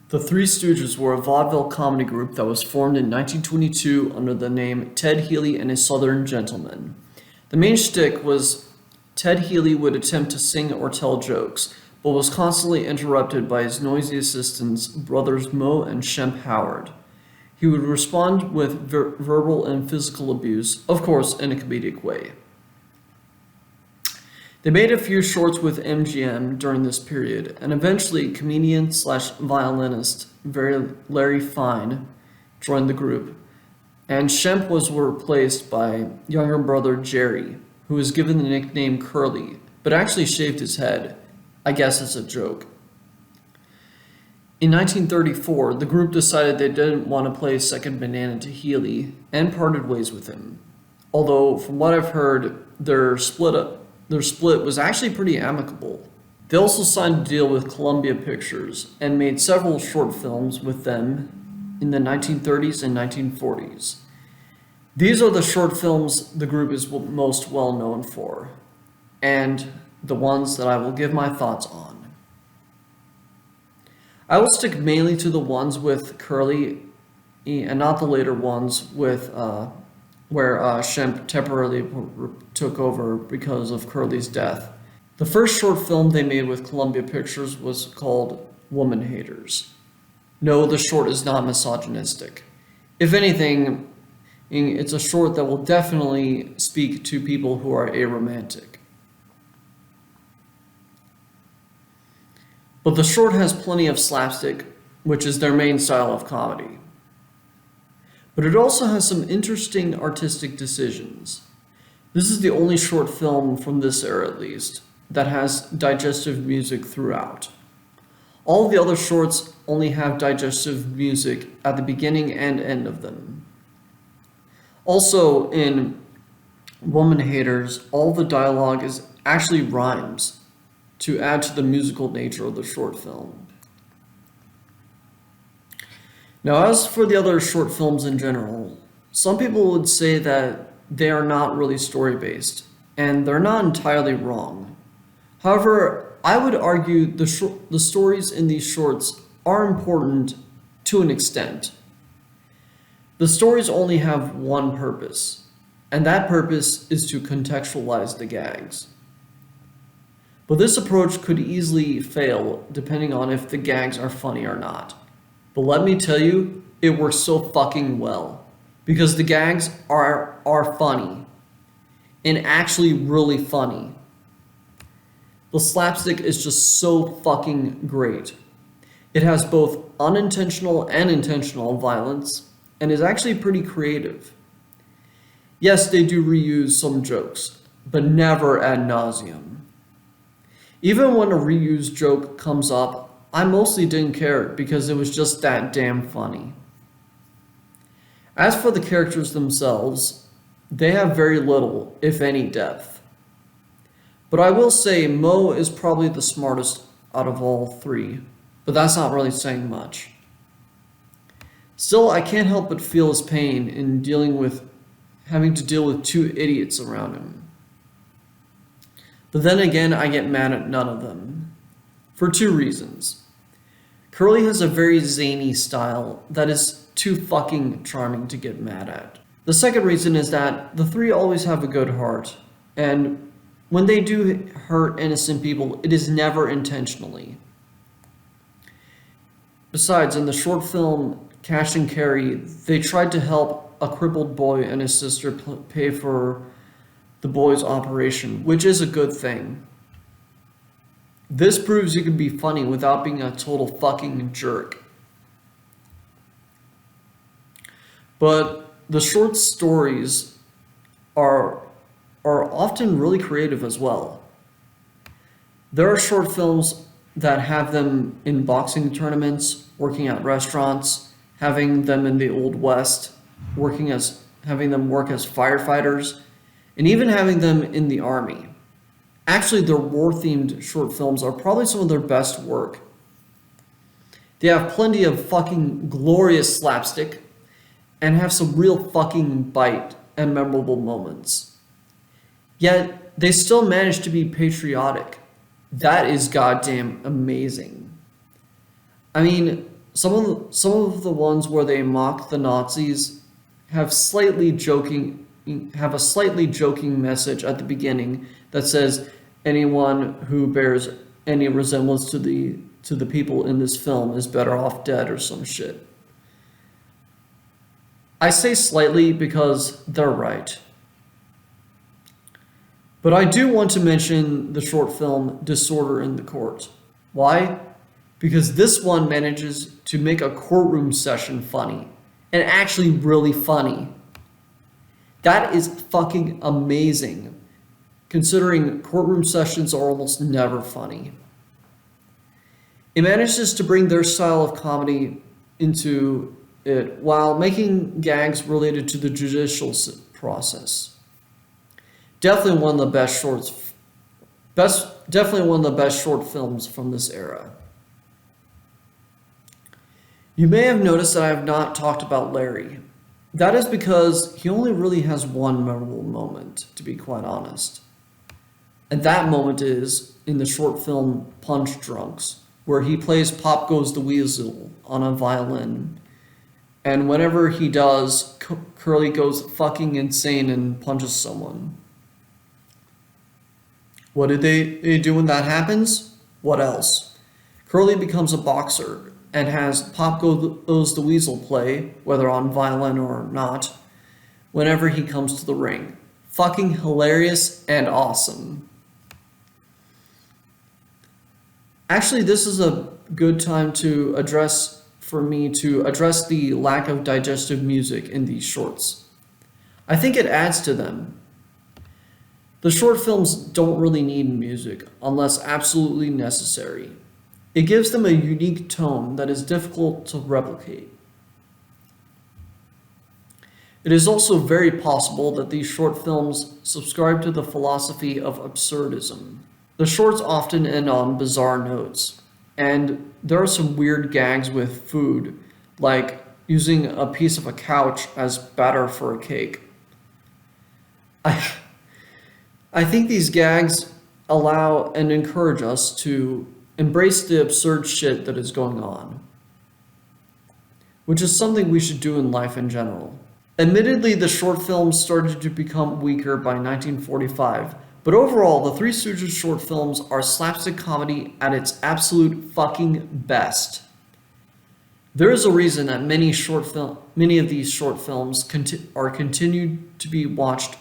The Three Stooges were a vaudeville comedy group that was formed in 1922 under the name Ted Healy and a Southern Gentleman. The main shtick was Ted Healy would attempt to sing or tell jokes, but was constantly interrupted by his noisy assistants, brothers Moe and Shemp Howard. He would respond with verbal and physical abuse, of course in a comedic way. They made a few shorts with MGM during this period, and eventually comedian/violinist Larry Fine joined the group, and Shemp was replaced by younger brother Jerry, who was given the nickname Curly, but actually shaved his head, I guess as a joke. In 1934, the group decided they didn't want to play second banana to Healy and parted ways with him, although from what I've heard, their split was actually pretty amicable. They also signed a deal with Columbia Pictures and made several short films with them in the 1930s and 1940s. These are the short films the group is most well known for, and the ones that I will give my thoughts on. I will stick mainly to the ones with Curly and not the later ones with where Shemp temporarily took over because of Curly's death. The first short film they made with Columbia Pictures was called Woman Haters. No, the short is not misogynistic. If anything, it's a short that will definitely speak to people who are aromantic. But the short has plenty of slapstick, which is their main style of comedy. But it also has some interesting artistic decisions. This is the only short film from this era, at least, that has digestive music throughout. All of the other shorts only have digestive music at the beginning and end of them. Also, in Woman Haters, all the dialogue is actually rhymes to add to the musical nature of the short film. Now, as for the other short films in general, some people would say that they are not really story-based, and they're not entirely wrong. However, I would argue the stories in these shorts are important to an extent. The stories only have one purpose, and that purpose is to contextualize the gags. But this approach could easily fail depending on if the gags are funny or not. But let me tell you, it works so fucking well. Because the gags are funny. And actually really funny. The slapstick is just so fucking great. It has both unintentional and intentional violence, and is actually pretty creative. Yes, they do reuse some jokes, but never ad nauseum. Even when a reused joke comes up, I mostly didn't care because it was just that damn funny. As for the characters themselves, they have very little, if any, depth. But I will say Moe is probably the smartest out of all three, but that's not really saying much. Still, I can't help but feel his pain in having to deal with two idiots around him. But then again, I get mad at none of them. For two reasons. Curly has a very zany style that is too fucking charming to get mad at. The second reason is that the three always have a good heart, and when they do hurt innocent people, it is never intentionally. Besides, in the short film Cash and Carry, they tried to help a crippled boy and his sister pay for the boy's operation, which is a good thing. This proves you can be funny without being a total fucking jerk. But the short stories are often really creative as well. There are short films that have them in boxing tournaments, working at restaurants, having them in the Old West, having them work as firefighters, and even having them in the army. Actually, their war-themed short films are probably some of their best work. They have plenty of fucking glorious slapstick and have some real fucking bite and memorable moments. Yet, they still manage to be patriotic. That is goddamn amazing. I mean, Some of the ones where they mock the Nazis have have a slightly joking message at the beginning that says anyone who bears any resemblance to the people in this film is better off dead or some shit. I say slightly because they're right. But I do want to mention the short film Disorder in the Court. Why? Because this one manages to make a courtroom session funny, and actually really funny. That is fucking amazing, considering courtroom sessions are almost never funny. It manages to bring their style of comedy into it while making gags related to the judicial process. Definitely one of the best short films from this era. You may have noticed that I have not talked about Larry. That is because he only really has one memorable moment, to be quite honest. And that moment is in the short film Punch Drunks, where he plays Pop Goes the Weasel on a violin. And whenever he does, Curly goes fucking insane and punches someone. What did they do when that happens? What else? Curly becomes a boxer and has Pop Goes the Weasel play, whether on violin or not, whenever he comes to the ring. Fucking hilarious and awesome. Actually, this is a good time for me to address the lack of digestive music in these shorts. I think it adds to them. The short films don't really need music unless absolutely necessary. It gives them a unique tone that is difficult to replicate. It is also very possible that these short films subscribe to the philosophy of absurdism. The shorts often end on bizarre notes, and there are some weird gags with food, like using a piece of a couch as batter for a cake. I think these gags allow and encourage us to embrace the absurd shit that is going on, which is something we should do in life in general. Admittedly, the short films started to become weaker by 1945, but overall, the Three Stooges short films are slapstick comedy at its absolute fucking best. There is a reason that many of these short films are continued to be watched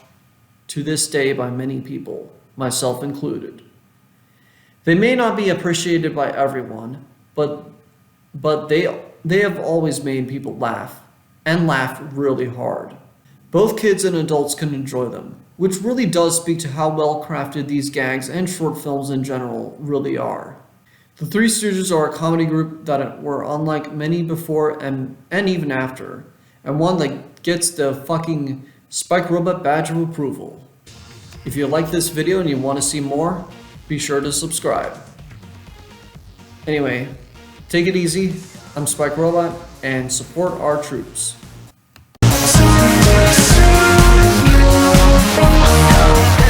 to this day by many people, myself included. They may not be appreciated by everyone, but they have always made people laugh, and laugh really hard. Both kids and adults can enjoy them, which really does speak to how well crafted these gags and short films in general really are. The Three Stooges are a comedy group that were unlike many before and even after, and one that gets the fucking Spike Robot badge of approval. If you like this video and you want to see more, be sure to subscribe. Anyway, take it easy. I'm Spike Robot, and support our troops. From